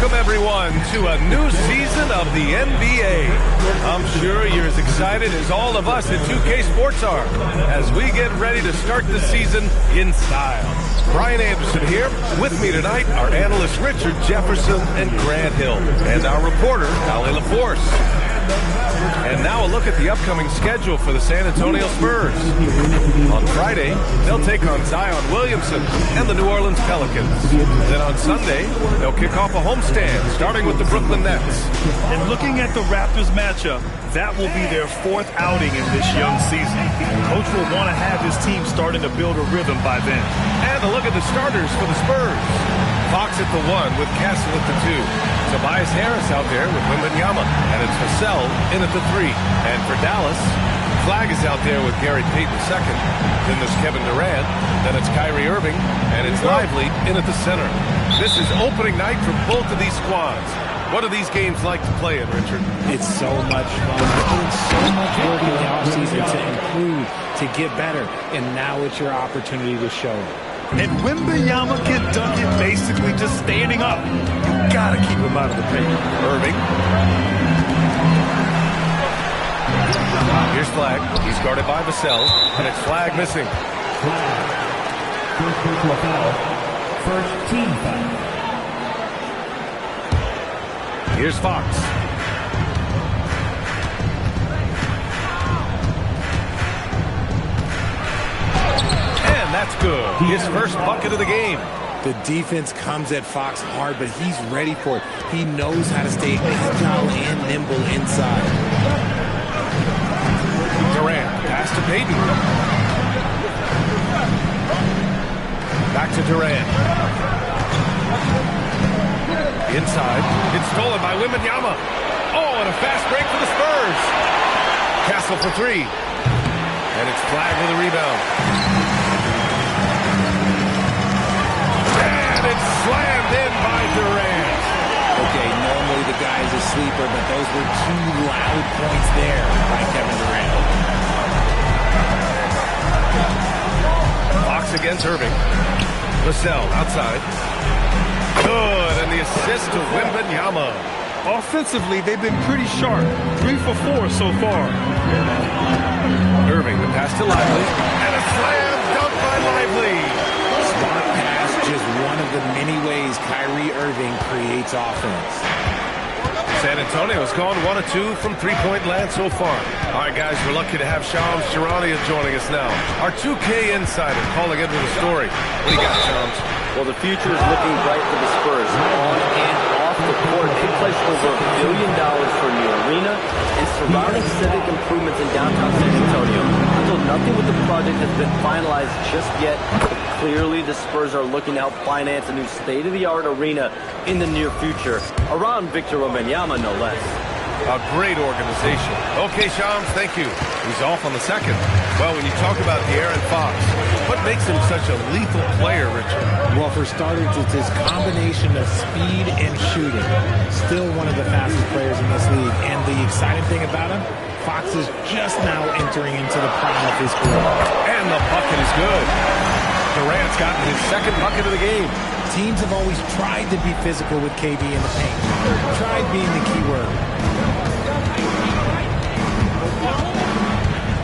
Welcome, everyone, to a new season of the NBA. I'm sure you're as excited as all of us at 2K Sports are as we get ready to start the season in style. Brian Anderson here. With me tonight are analysts Richard Jefferson and Grant Hill, and our reporter, Ali LaForce. And now a look at the upcoming schedule for the San Antonio Spurs. On Friday, they'll take on Zion Williamson and the New Orleans Pelicans. Then on Sunday, they'll kick off a homestand, starting with the Brooklyn Nets. And looking at the Raptors matchup, that will be their fourth outing in this young season. Coach will want to have his team starting to build a rhythm by then. And a look at the starters for the Spurs. Fox at the 1 with Castle at the 2. Tobias Harris out there with Wembanyama. And it's Vassell in at the 3. And for Dallas, Flag is out there with Gary Payton second. Then there's Kevin Durant. Then it's Kyrie Irving. And it's Lively in at the center. This is opening night for both of these squads. What are these games like to play in, Richard? It's so much fun. We're doing so much work in the offseason to improve, to get better. And now it's your opportunity to show it. And Wembanyama can dunk it basically just standing up. You gotta keep him out of the paint. Irving. Here's Flag. He's guarded by Vassell, and it's Flag missing. Flag. First personal foul. First team foul. Here's Fox. And that's good. His first bucket of the game. The defense comes at Fox hard, but he's ready for it. He knows how to stay agile and nimble inside. Durant, pass to Payton. Back to Durant. Inside. It's stolen by Wembanyama. Oh, and a fast break for the Spurs. Castle for 3. And it's Flag with a rebound. And it's slammed in by Durant. Okay, normally the guy's a sleeper, but those were 2 loud points there by Kevin Durant. Fox against Irving. Vassell outside. Good, and the assist to Wembanyama. Offensively, they've been pretty sharp. 3 for 4 so far. Irving, the pass to Lively. And a slam dunk by Lively. Smart pass, just one of the many ways Kyrie Irving creates offense. San Antonio's gone 1 of 2 from three-point land so far. All right, guys, we're lucky to have Shams Charania joining us now. Our 2K insider calling in with a story. What do you got, Shams? Well, the future is looking bright for the Spurs. On and off the court, they pledged over $1 billion for a new arena and surrounding civic improvements in downtown San Antonio. Until nothing with the project has been finalized just yet, clearly the Spurs are looking to help finance a new state-of-the-art arena in the near future, around Victor Wembanyama, no less. A great organization. Okay, Shams, thank you. He's off on the second. Well, when you talk about De'Aaron Fox, what makes him such a lethal player, Richard? Well, for starters, it's his combination of speed and shooting. Still one of the fastest players in this league. And the exciting thing about him, Fox is just now entering into the prime of his career. And the bucket is good. Durant's gotten his second bucket of the game. Teams have always tried to be physical with KD in the paint. Tried being the key word.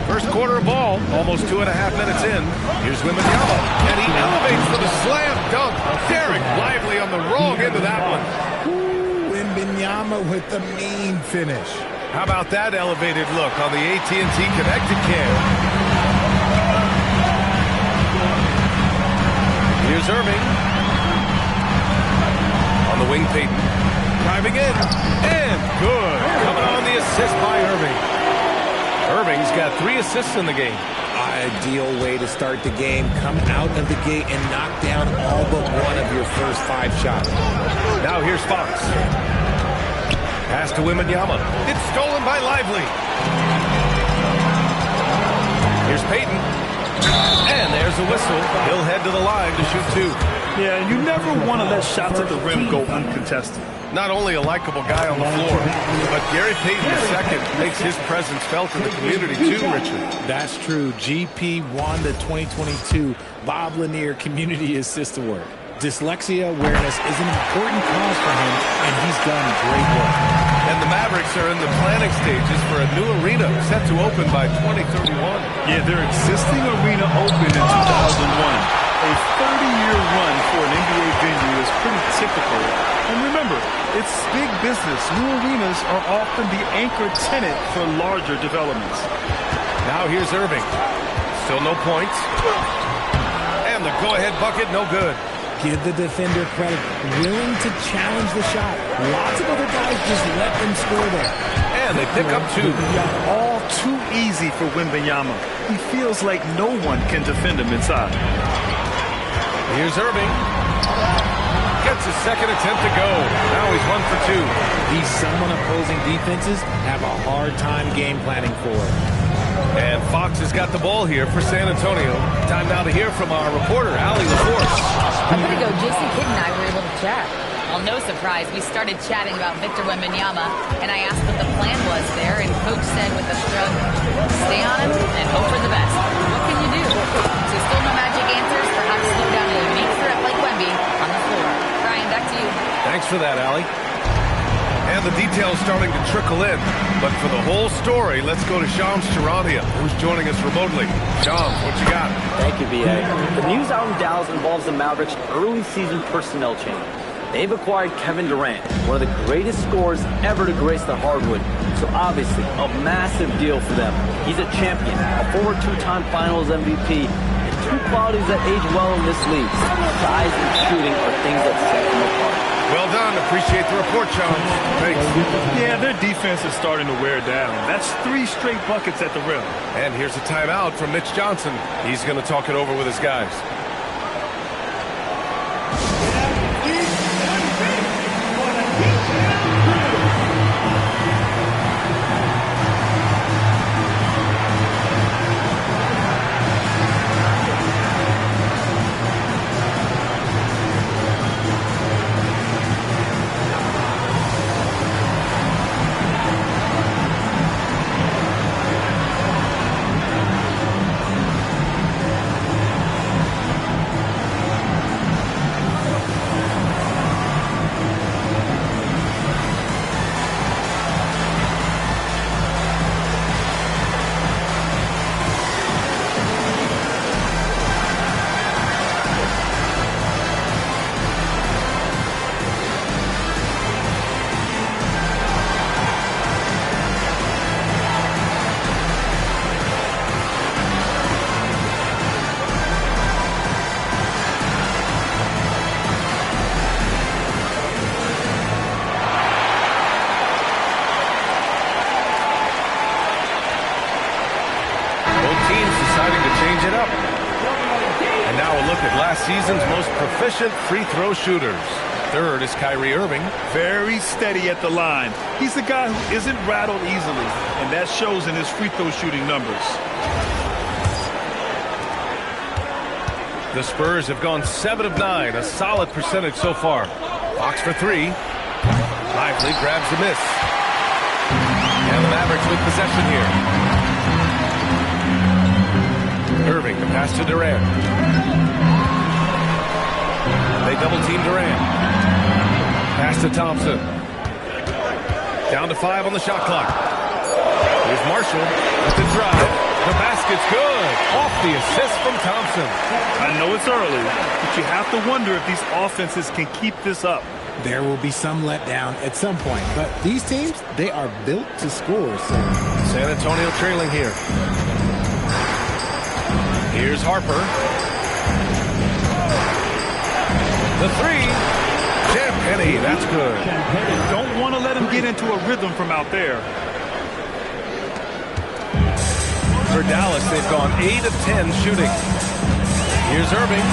First quarter of ball, almost 2.5 minutes in. Here's Wembanyama, and he elevates for the slam dunk. Derek Lively on the wrong end of that one. Ooh, Wembanyama with the mean finish. How about that elevated look on the AT&T connected cam? Here's Irving. On the wing, Payton. Driving in. And good. Coming on the assist by Irving. Irving's got 3 assists in the game. Ideal way to start the game. Come out of the gate and knock down all but one of your first 5 shots. Now here's Fox. Pass to Wembanyama. It's stolen by Lively. Here's Payton. And there's a whistle. He'll head to the line to shoot 2. Yeah, you never want to let shots at the rim go uncontested. Not only a likable guy on the floor, but Gary Payton II makes his presence felt in the community too, Richard. That's true. GP won the 2022 Bob Lanier Community Assist Award. Dyslexia awareness is an important cause for him, and he's done great work. And the Mavericks are in the planning stages for a new arena set to open by 2031. Yeah, their existing arena opened in 2001. A 30-year run for an NBA venue is pretty typical. And remember, it's big business. New arenas are often the anchor tenant for larger developments. Now here's Irving. Still no points. And the go-ahead bucket, no good. Give the defender credit. Willing to challenge the shot. Lots of other guys just let them score there. And they pick up two. All too easy for Wembanyama. He feels like no one can defend him inside. Here's Irving. Gets his second attempt to go. Now he's 1 for 2. He's someone opposing defenses have a hard time game planning for. And Fox has got the ball here for San Antonio. Time now to hear from our reporter, Allie LaForce. A bit ago, Jason Kidd and I were able to chat. Well, no surprise, we started chatting about Victor Wembanyama, and I asked what the plan was there, and Coach said with a shrug, stay on him and hope for the best. What can you do? So still no magic answers for how to slow down a unique threat like Wemby on the floor. Brian, back to you. Thanks for that, Allie. And the details starting to trickle in. But for the whole story, let's go to Shams Charania, who's joining us remotely. Shams, what you got? Thank you, B.A. The news out in Dallas involves the Mavericks' early season personnel change. They've acquired Kevin Durant, one of the greatest scorers ever to grace the hardwood. So obviously, a massive deal for them. He's a champion, a former two-time Finals MVP, and two qualities that age well in this league. Size and shooting are things that set them apart. Well done. Appreciate the report, Shams. Thanks. Yeah, their defense is starting to wear down. That's 3 straight buckets at the rim. And here's a timeout from Mitch Johnson. He's going to talk it over with his guys. Season's most proficient free throw shooters. Third is Kyrie Irving. Very steady at the line. He's a guy who isn't rattled easily, and that shows in his free throw shooting numbers. The Spurs have gone 7 of 9, a solid percentage so far. Fox for 3. Lively grabs the miss. And the Mavericks with possession here. Irving, the pass to Durant. They double-team Durant. Pass to Thompson. Down to 5 on the shot clock. Here's Marshall with the drive. The basket's good. Off the assist from Thompson. I know it's early, but you have to wonder if these offenses can keep this up. There will be some letdown at some point, but these teams, they are built to score. So San Antonio trailing here. Here's Harper. The 3. Champagny, that's good. Don't want to let him get into a rhythm from out there. For Dallas, they've gone 8 of 10 shooting. Here's Irving.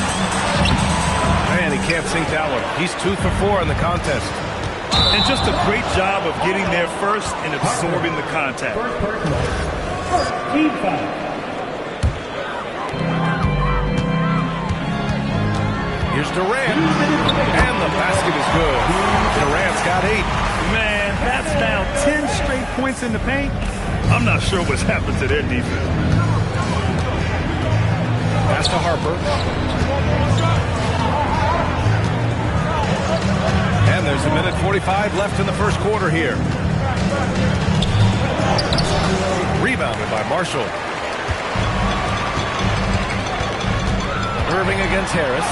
Man, he can't sink that one. He's 2 for 4 in the contest. And just a great job of getting there first and absorbing the contact. Team foul. Here's Durant, and the basket is good. Durant's got 8. Man, that's now 10 straight points in the paint. I'm not sure what's happened to their defense. Pass to Harper. And there's a minute 45 left in the first quarter here. Rebounded by Marshall. Irving against Harris.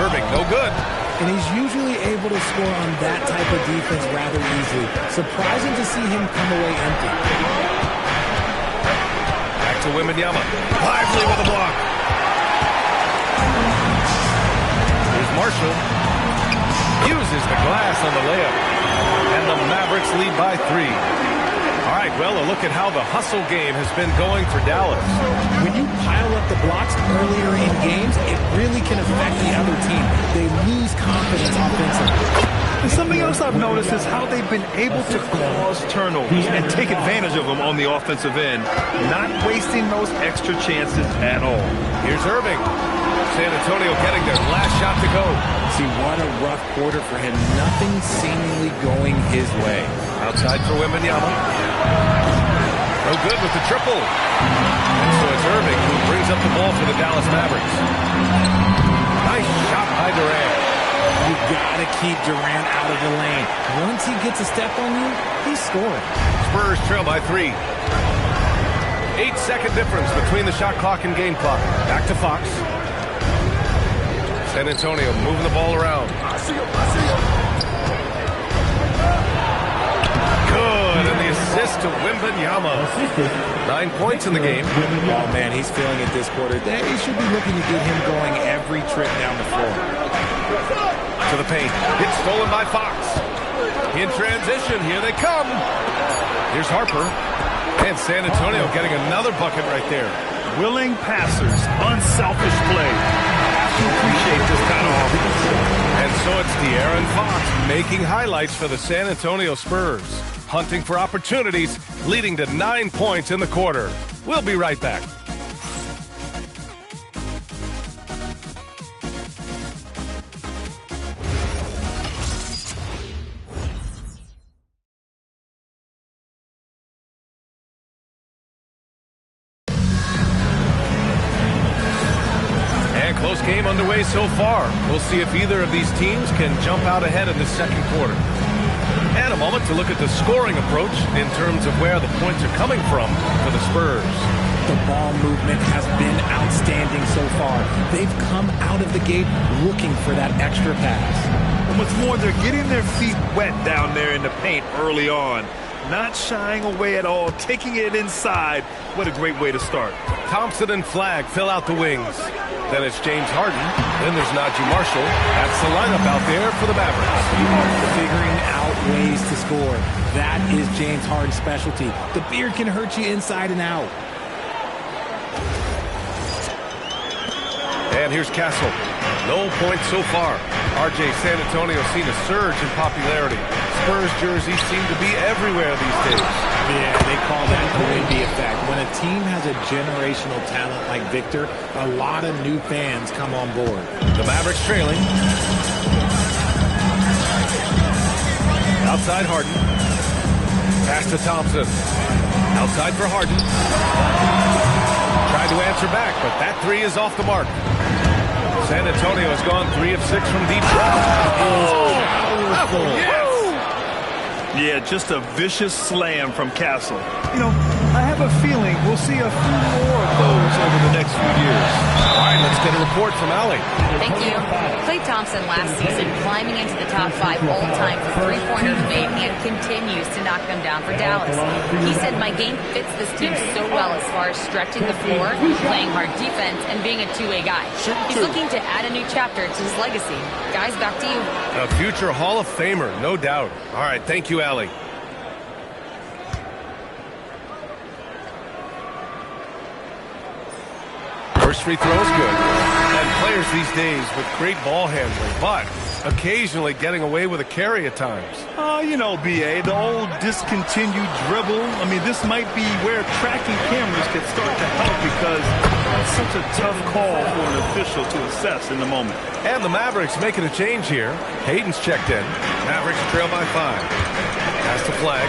Irving, no good. And he's usually able to score on that type of defense rather easily. Surprising to see him come away empty. Back to Wembanyama. Lively with a block. Here's Marshall. Uses the glass on the layup. And the Mavericks lead by 3. All right, well, a look at how the hustle game has been going for Dallas. When you pile up the blocks earlier in games, it really can affect the other team. They lose confidence offensively. And something else I've noticed is how they've been able to cause turnovers and take advantage of them on the offensive end, not wasting those extra chances at all. Here's Irving. San Antonio getting their last shot to go. See, what a rough quarter for him. Nothing seemingly going his way. Outside for Wembanyama. No good with the triple. And so it's Irving who brings up the ball for the Dallas Mavericks. Nice shot by Durant. You gotta keep Durant out of the lane. Once he gets a step on you, he's scoring. Spurs trail by 3. 8-second difference between the shot clock and game clock. Back to Fox. San Antonio moving the ball around. Good, and the assist to Wembanyama. 9 points in the game. Oh, man, he's feeling it this quarter. They should be looking to get him going every trip down the floor. To the paint. It's stolen by Fox. In transition, here they come. Here's Harper. And San Antonio getting another bucket right there. Willing passers, unselfish play. Have to appreciate this kind of offense. And so it's De'Aaron Fox making highlights for the San Antonio Spurs. Hunting for opportunities, leading to 9 points in the quarter. We'll be right back. Close game underway so far. We'll see if either of these teams can jump out ahead in the second quarter. And a moment to look at the scoring approach in terms of where the points are coming from for the Spurs. The ball movement has been outstanding so far. They've come out of the gate looking for that extra pass. And what's more, they're getting their feet wet down there in the paint early on. Not shying away at all, taking it inside. What a great way to start. Thompson and Flagg fill out the wings. Then it's James Harden. Then there's Najee Marshall. That's the lineup out there for the Mavericks. Figuring out ways to score. That is James Harden's specialty. The beard can hurt you inside and out. And here's Castle. No points so far. RJ, San Antonio seen a surge in popularity. Spurs jerseys seem to be everywhere these days. Yeah, they call that the Wemby effect. When a team has a generational talent like Victor, a lot of new fans come on board. The Mavericks trailing. Outside Harden. Pass to Thompson. Outside for Harden. Tried to answer back, but that 3 is off the mark. San Antonio has gone 3 of 6 from deep. Yes! Yeah, just a vicious slam from Castle. You know, I have a feeling we'll see a few more of those over the next few years. All right, let's get a report from Allie. Thank you. Klay Thompson last season climbing into the top 5 all time for three-pointers made and continues to knock them down for Dallas. He said, my game fits this team so well as far as stretching the floor, playing hard defense, and being a two-way guy. He's looking to add a new chapter to his legacy. Guys, back to you. A future Hall of Famer, no doubt. All right, thank you, Allie. First free throw is good. And players these days with great ball handling, but occasionally getting away with a carry at times. You know, B.A., the old discontinued dribble. I mean, this might be where tracking cameras can start to help because it's such a tough call for an official to assess in the moment. And the Mavericks making a change here. Hayden's checked in. Mavericks trail by 5. Pass to Flagg.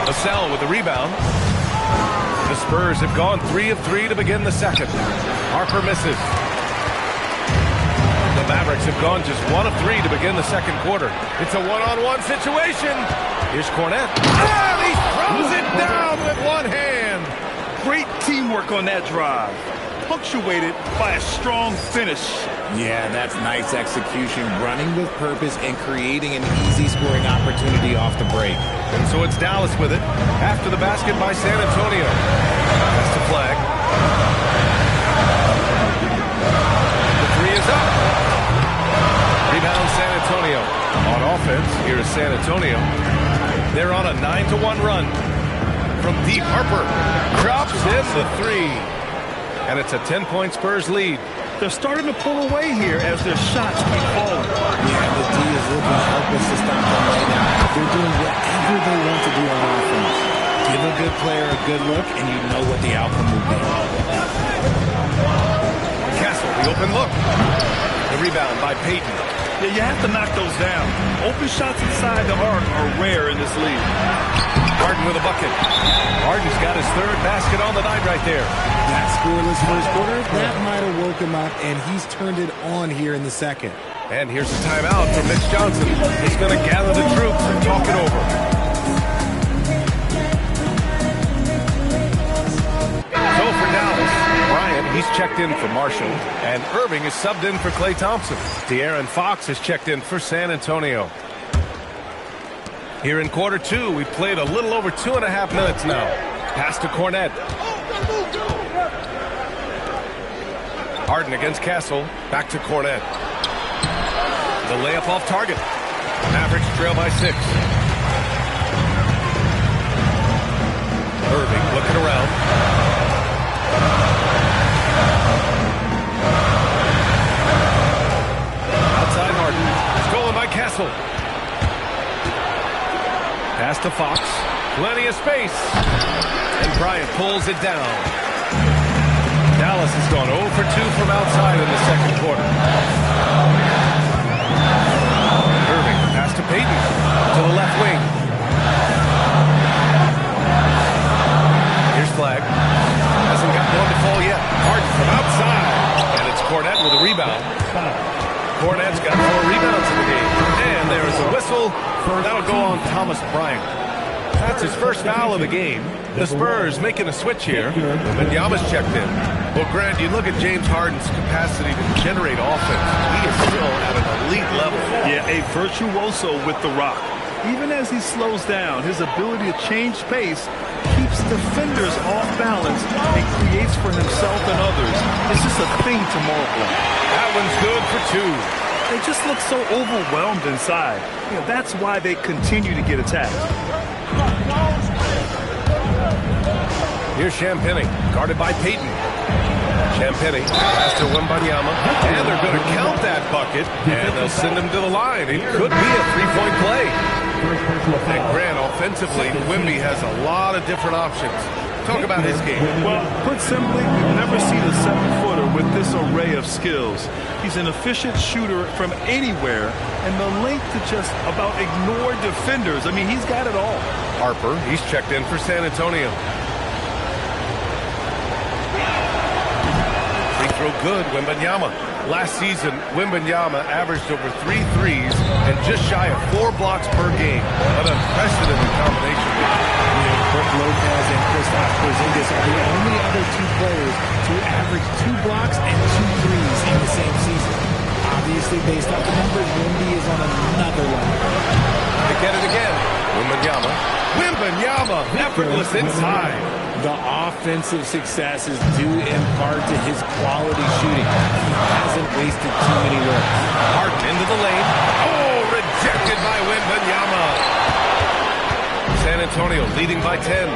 Vassell with the rebound. The Spurs have gone 3 of 3 to begin the second. Harper misses. The Mavericks have gone just 1 of 3 to begin the second quarter. It's a one-on-one situation. Here's Cornette. And he throws it down with one hand. Great teamwork on that drive, punctuated by a strong finish. Yeah, that's nice execution, running with purpose and creating an easy scoring opportunity off the break. And so it's Dallas with it. After the basket by San Antonio. That's the flag. The three is up. Rebound San Antonio. On offense, here is San Antonio. They're on a 9-1 run. From deep, Harper drops in the three. And it's a 10-point Spurs lead. They're starting to pull away here as their shots keep falling. Yeah, the D is looking helpless to stop them right now. They're doing whatever they want to do on offense. Give a good player a good look, and you know what the outcome will be. Castle, the open look. The rebound by Payton. Yeah, you have to knock those down. Open shots inside the arc are rare in this league. Harden with a bucket. Harden's got his third basket on the night right there. That scoreless first quarter, that might have woke him up, and he's turned it on here in the second. And here's a timeout from Mitch Johnson. He's going to gather the troops and talk it over. So for Dallas, Bryant, he's checked in for Marshall, and Irving is subbed in for Klay Thompson. De'Aaron Fox is checked in for San Antonio. Here in quarter two, we've played a little over 2.5 minutes now. Pass to Cornette. Harden against Castle. Back to Cornette. The layup off target. Mavericks trail by 6. Irving looking around. Outside Harden. Stolen by Castle. Pass to Fox. Plenty of space. And Bryant pulls it down. Dallas has gone 0 for 2 from outside in the second quarter. Irving, pass to Payton. To the left wing. Here's Flag. Hasn't got one to fall yet. Harden from outside. And it's Cornette with a rebound. Cornette's got 4 rebounds in the game. And there is a whistle. That'll go on Thomas Bryant. That's his first foul of the game. The Spurs making a switch here. Wembanyama's checked in. Well, Grant, you look at James Harden's capacity to generate offense. He is still at an elite level. Yeah, a virtuoso with the rock. Even as he slows down, his ability to change pace keeps defenders off balance and creates for himself and others. It's just a thing to multiply. That one's good for 2. They just look so overwhelmed inside. You know, that's why they continue to get attacked. Here's Champagnie, guarded by Payton. Champagnie pass to Wembanyama, and they're going to count that bucket, and they'll send him to the line. It could be a 3-point play. And Grant, offensively, Wemby has a lot of different options. Talk about his game. Well, put simply, we've never seen a 7-footer with this array of skills. He's an efficient shooter from anywhere, and the length to just about ignore defenders. I mean, he's got it all. Harper, he's checked in for San Antonio. Free throw good, Wembanyama. Last season, Wembanyama averaged over 3 threes and just shy of 4 blocks per game. An unprecedented combination. Brook Lopez and Kristaps Porzingis are the only other 2 players to average 2 blocks and 2 threes in the same season. Obviously, based off the numbers, Wemby is on another level. They get it again. Wembanyama, effortless inside. The offensive success is due in part to his quality shooting. He hasn't wasted too many looks. Harden into the lane. Oh, rejected by Wembanyama. San Antonio leading by 10.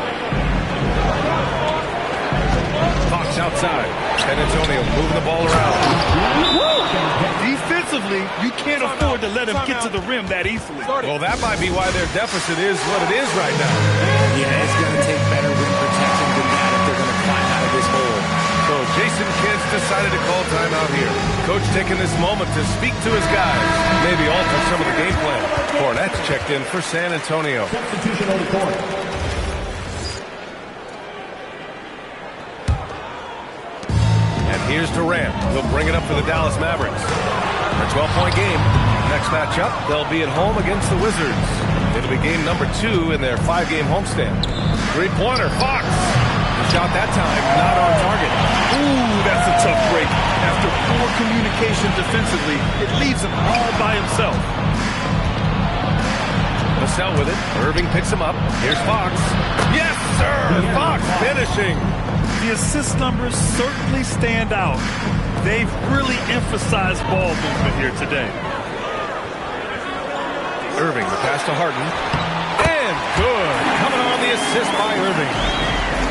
Fox outside. San Antonio moving the ball around. Defensively, you can't afford to let him get to the rim that easily. Well, that might be why their deficit is what it is right now. Yeah, it's going to take better rim protection than that if they're going to climb out of this hole. So Jason Kidd's decided to call timeout here. Coach taking this moment to speak to his guys. Maybe alter some of the game plan. Cornette's checked in for San Antonio. Substitution on the court. Here's Durant. He'll bring it up for the Dallas Mavericks. A 12-point game. Next matchup, they'll be at home against the Wizards. It'll be game number 2 in their 5-game homestand. Three-pointer, Fox. The shot that time, not on target. Ooh, that's a tough break. After poor communication defensively, it leaves him all by himself. Vassell with it. Irving picks him up. Here's Fox. Yes, sir! Fox finishing. The assist numbers certainly stand out. They've really emphasized ball movement here today. Irving, the pass to Harden. And good. Coming on the assist by Irving.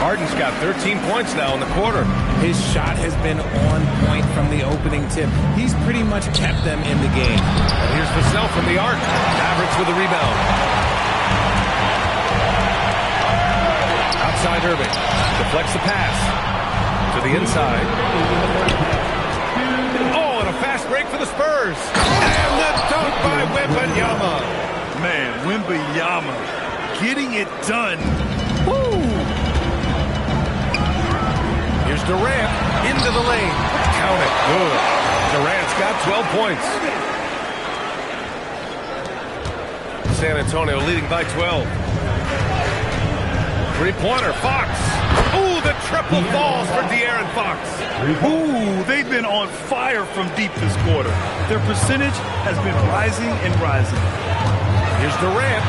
Harden's got 13 points now in the quarter. His shot has been on point from the opening tip. He's pretty much kept them in the game. And here's Vassell from the arc. Mavericks with a rebound. Outside Irving. Deflects the pass. To the inside. Oh, and a fast break for the Spurs. And the dunk by Wembanyama. Man, Wembanyama getting it done. Woo! Here's Durant into the lane. Count it. Good. Durant's got 12 points. San Antonio leading by 12. Three-pointer, Fox. Ooh, the triple falls for De'Aaron Fox. Ooh, they've been on fire from deep this quarter. Their percentage has been rising and rising. Here's Durant.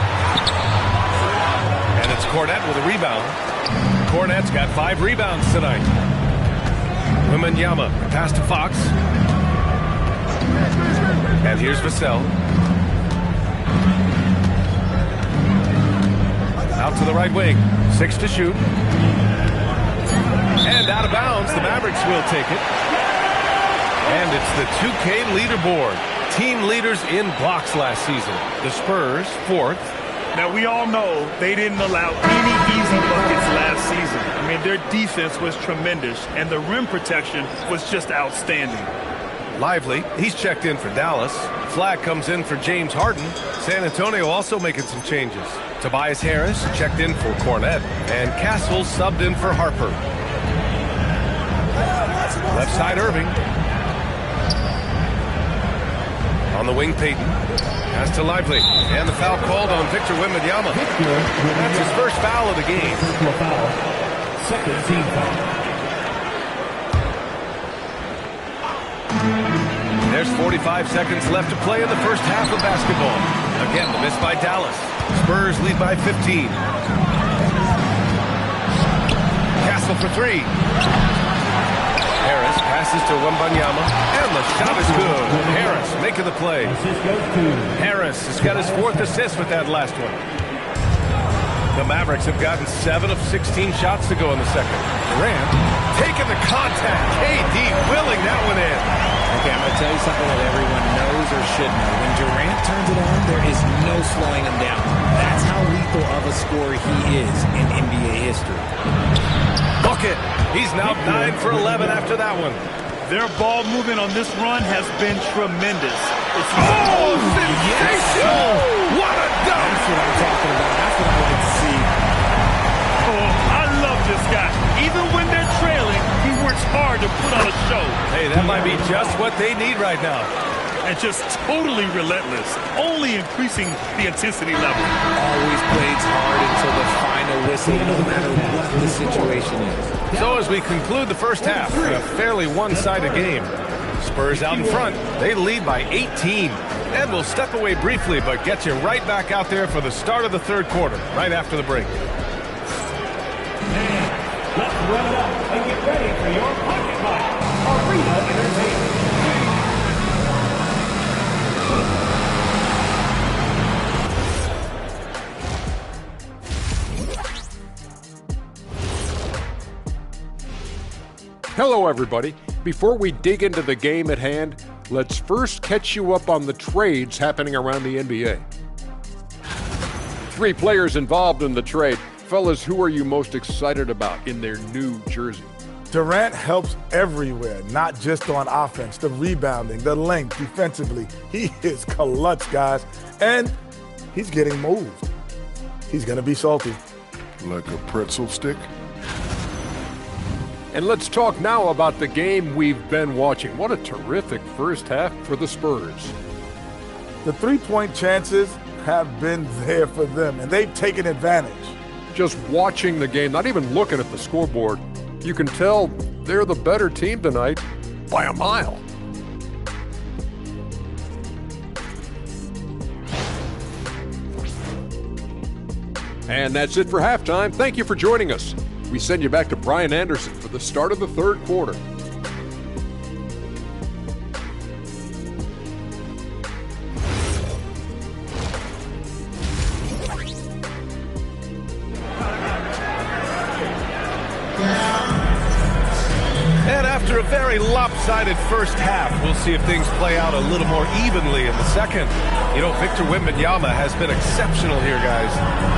And it's Cornette with a rebound. Cornette's got 5 rebounds tonight. Wembanyama, pass to Fox. And here's Vassell. Out to the right wing. 6 to shoot. And out of bounds. The Mavericks will take it. And it's the 2K leaderboard. Team leaders in blocks last season. The Spurs, 4th. Now, we all know they didn't allow any easy buckets last season. I mean, their defense was tremendous, and the rim protection was just outstanding. Lively, he's checked in for Dallas. Flag comes in for James Harden. San Antonio also making some changes. Tobias Harris checked in for Cornette. And Castle subbed in for Harper. Left side Irving. On the wing, Payton. Pass to Lively. And the foul called on Victor Wembanyama. That's his first foul of the game. Second team foul. There's 45 seconds left to play in the first half of basketball. Again, the miss by Dallas. Spurs lead by 15. Castle for 3. Harris passes to Wembanyama, and the shot is good. Harris making the play. Harris has got his 4th assist with that last one. The Mavericks have gotten 7 of 16 shots to go in the second. Durant taking the contact. KD willing that one in. Okay, I'm going to tell you something that everyone knows or should know. When Durant turns it on, there is no slowing him down. That's how lethal of a scorer he is in NBA history. Bucket. He's now 9 for 11 after that one. Their ball movement on this run has been tremendous. It's sensational! What a dunk! That's what I'm talking about. That's what I like to see. Oh, I love this guy. Even when they're trailing, he works hard to put on a show. Hey, that might be just what they need right now. And just totally relentless, only increasing the intensity level. Always plays hard until the final whistle, no matter what the situation is. So as we conclude the first half in a fairly one-sided game, Spurs out in front. They lead by 18. And we'll step away briefly, but get you right back out there for the start of the third quarter, right after the break. Let's run it up and get ready for your pocket fight. Arena Entertainment. Hello, everybody. Before we dig into the game at hand, let's first catch you up on the trades happening around the NBA. 3 players involved in the trade. Fellas, who are you most excited about in their new jersey? Durant helps everywhere, not just on offense. The rebounding, the length, defensively. He is clutch, guys. And he's getting moved. He's going to be salty. Like a pretzel stick? And let's talk now about the game we've been watching. What a terrific first half for the Spurs. The three-point chances have been there for them, and they've taken advantage. Just watching the game, not even looking at the scoreboard, you can tell they're the better team tonight by a mile. And that's it for halftime. Thank you for joining us. We send you back to Brian Anderson for the start of the third quarter. And after a very lopsided first half, we'll see if things play out a little more evenly in the second. You know, Victor Wembanyama has been exceptional here, guys.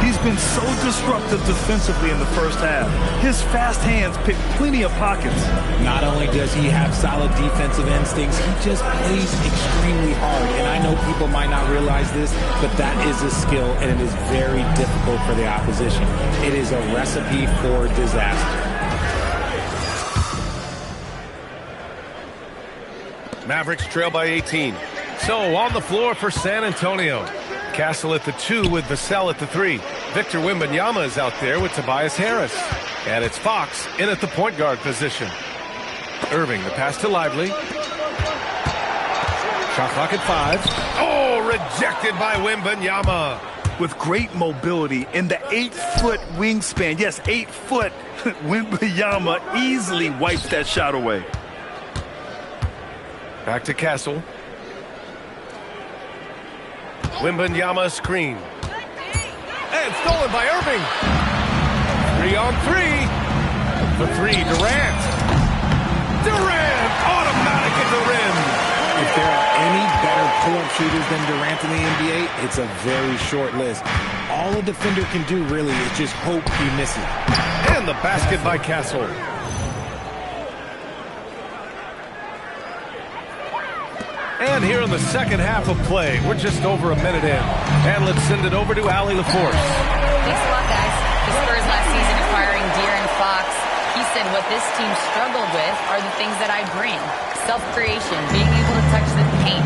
He's been so disruptive defensively in the first half. His fast hands pick plenty of pockets. Not only does he have solid defensive instincts, he just plays extremely hard. And I know people might not realize this, but that is a skill, and it is very difficult for the opposition. It is a recipe for disaster. Mavericks trail by 18. So on the floor for San Antonio. Castle at the 2 with Vassell at the 3. Victor Wembanyama is out there with Tobias Harris. And it's Fox in at the point guard position. Irving, the pass to Lively. Shot clock at 5. Oh, rejected by Wembanyama. With great mobility and the 8-foot wingspan. Yes, 8 foot. Wembanyama easily wipes that shot away. Back to Castle. Wembanyama screen. And stolen by Irving. 3 on 3. The 3, Durant. Durant, automatic at the rim. If there are any better pull-up shooters than Durant in the NBA, it's a very short list. All a defender can do, really, is just hope he misses. And the basket by Castle. And here in the second half of play, we're just over a minute in. And let's send it over to Allie LaForce. Thanks a lot, guys. The Spurs last season acquiring De'Aaron Fox. He said what this team struggled with are the things that I bring. Self-creation, being able to touch the paint,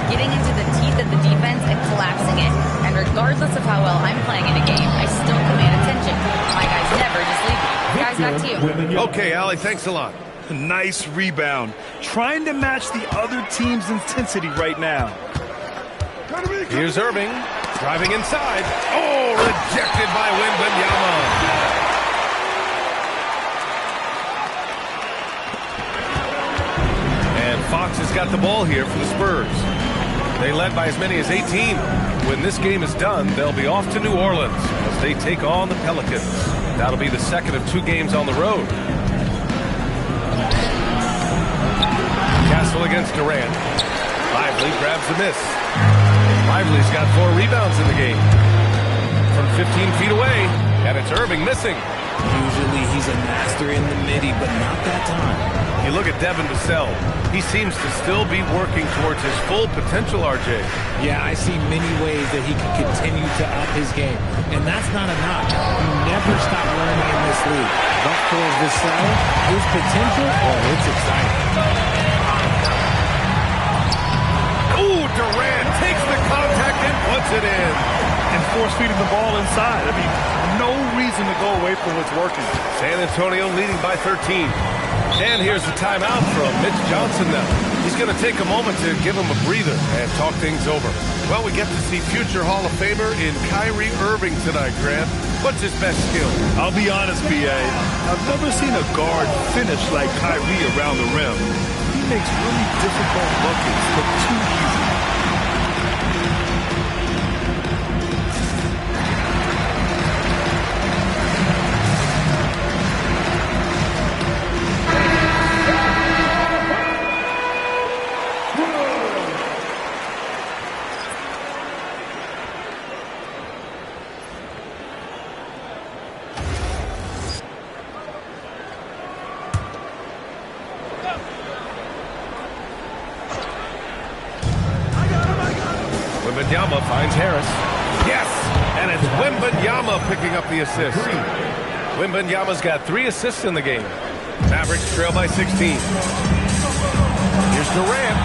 getting into the teeth of the defense and collapsing it. And regardless of how well I'm playing in a game, I still command attention. My guys never just leave me. Guys, back to you. Okay, Allie, thanks a lot. Nice rebound. Trying to match the other team's intensity right now. Here's Irving. Driving inside. Oh, rejected by Wembanyama. And Fox has got the ball here for the Spurs. They led by as many as 18. When this game is done, they'll be off to New Orleans as they take on the Pelicans. That'll be the second of 2 games on the road. Castle against Durant. Lively grabs the miss. Lively's got 4 rebounds in the game. From 15 feet away, and it's Irving missing. Usually he's a master in the midi, but not that time. You look at Devin Vassell. He seems to still be working towards his full potential, RJ. Yeah, I see many ways that he can continue to up his game. And that's not a knock. You never stop learning in this league. But for Vassell, his potential, oh, it's exciting. Ooh, Durant takes the contact and puts it in. And force feeding the ball inside. I mean, no reason to go away from what's working. San Antonio leading by 13. And here's the timeout from Mitch Johnson now. He's going to take a moment to give him a breather and talk things over. Well, we get to see future Hall of Famer in Kyrie Irving tonight, Grant. What's his best skill? I'll be honest, B.A. I've never seen a guard finish like Kyrie around the rim. He makes really difficult buckets look too easy. Wembanyama finds Harris. Yes! And it's Wembanyama picking up the assist. Wembanyama's got 3 assists in the game. Mavericks trail by 16. Here's Durant.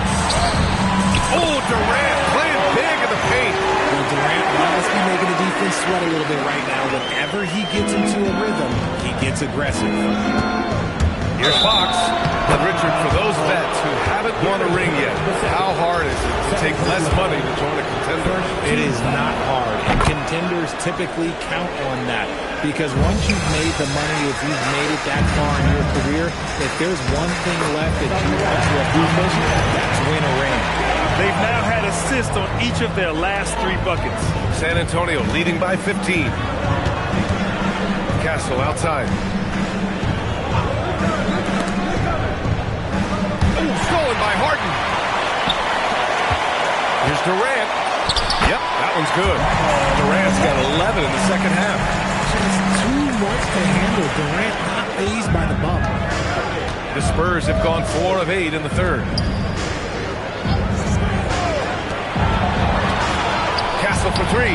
Oh, Durant playing big in the paint. Well, Durant must be making the defense sweat a little bit right now. Whenever he gets into a rhythm, he gets aggressive. Here's Fox. And Richard, for those vets who haven't won a ring yet, how hard is it to take less money to join a contender? It is not hard, and contenders typically count on that. Because once you've made the money, if you've made it that far in your career, if there's one thing left that you want to accomplish, that's win a ring. They've now had assists on each of their last 3 buckets. San Antonio leading by 15. Castle outside. Oh, stolen by Harden. Here's Durant. Yep, that one's good. Durant's got 11 in the second half. Just too much to handle. Durant not fazed by the bump. The Spurs have gone 4 of 8 in the third. Castle for 3.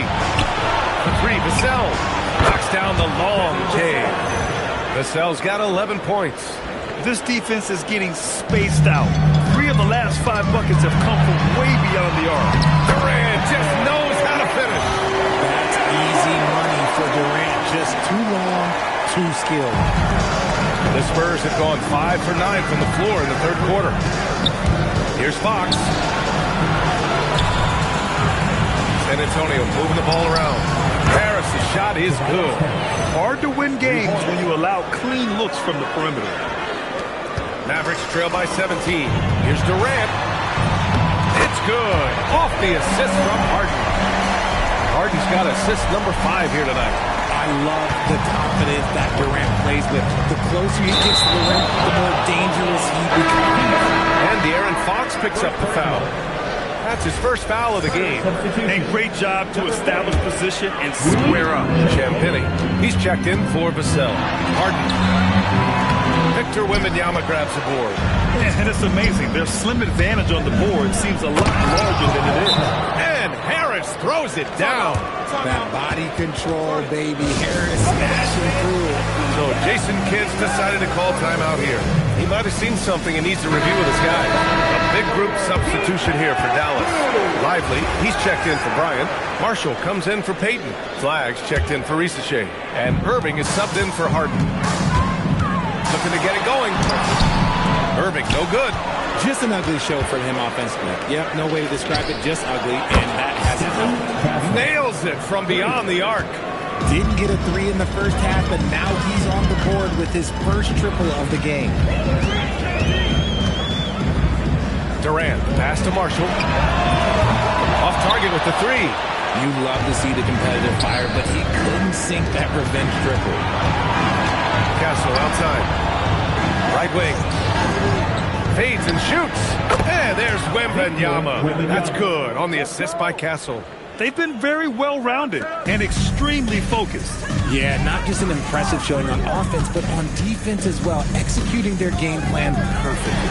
For 3, Vassell knocks down the long J. Vassell's got 11 points. This defense is getting spaced out. 3 of the last 5 buckets have come from way beyond the arc. Durant just knows how to finish. That's easy money for Durant. Just too long, too skilled. The Spurs have gone 5 for 9 from the floor in the third quarter. Here's Fox. San Antonio moving the ball around. Harris' shot is good. Hard to win games when you allow clean looks from the perimeter. Mavericks trail by 17. Here's Durant. It's good. Off the assist from Harden. Harden's got assist number 5 here tonight. I love the confidence that Durant plays with. The closer he gets to the rim, the more dangerous he becomes. And De'Aaron Fox picks up the foul. That's his first foul of the game. A great job to establish position and square up. Champagny. He's checked in for Vassell. Harden. Victor Wembanyama grabs the board. And it's amazing. Their slim advantage on the board seems a lot larger than it is. And Harris throws it down. That body control, baby. Harris smashing through. So Jason Kidd's decided to call timeout here. He might have seen something and needs to review with his guys. A big group substitution here for Dallas. Lively, he's checked in for Bryant. Marshall comes in for Payton. Flags checked in for Risache. And Irving is subbed in for Harden. Looking to get it going. Irving, no good. Just an ugly show for him offensively. Yep, no way to describe it, just ugly, and that hasn't helped. Nails it from beyond the arc. Didn't get a 3 in the first half, but now he's on the board with his first triple of the game. Durant, pass to Marshall. Off target with the 3. You love to see the competitive fire, but he couldn't sink that revenge triple. Castle outside. Right wing. Fades and shoots. And there's Wembanyama. That's good on the assist by Castle. They've been very well-rounded and extremely focused. Yeah, not just an impressive showing on offense, but on defense as well, executing their game plan perfectly.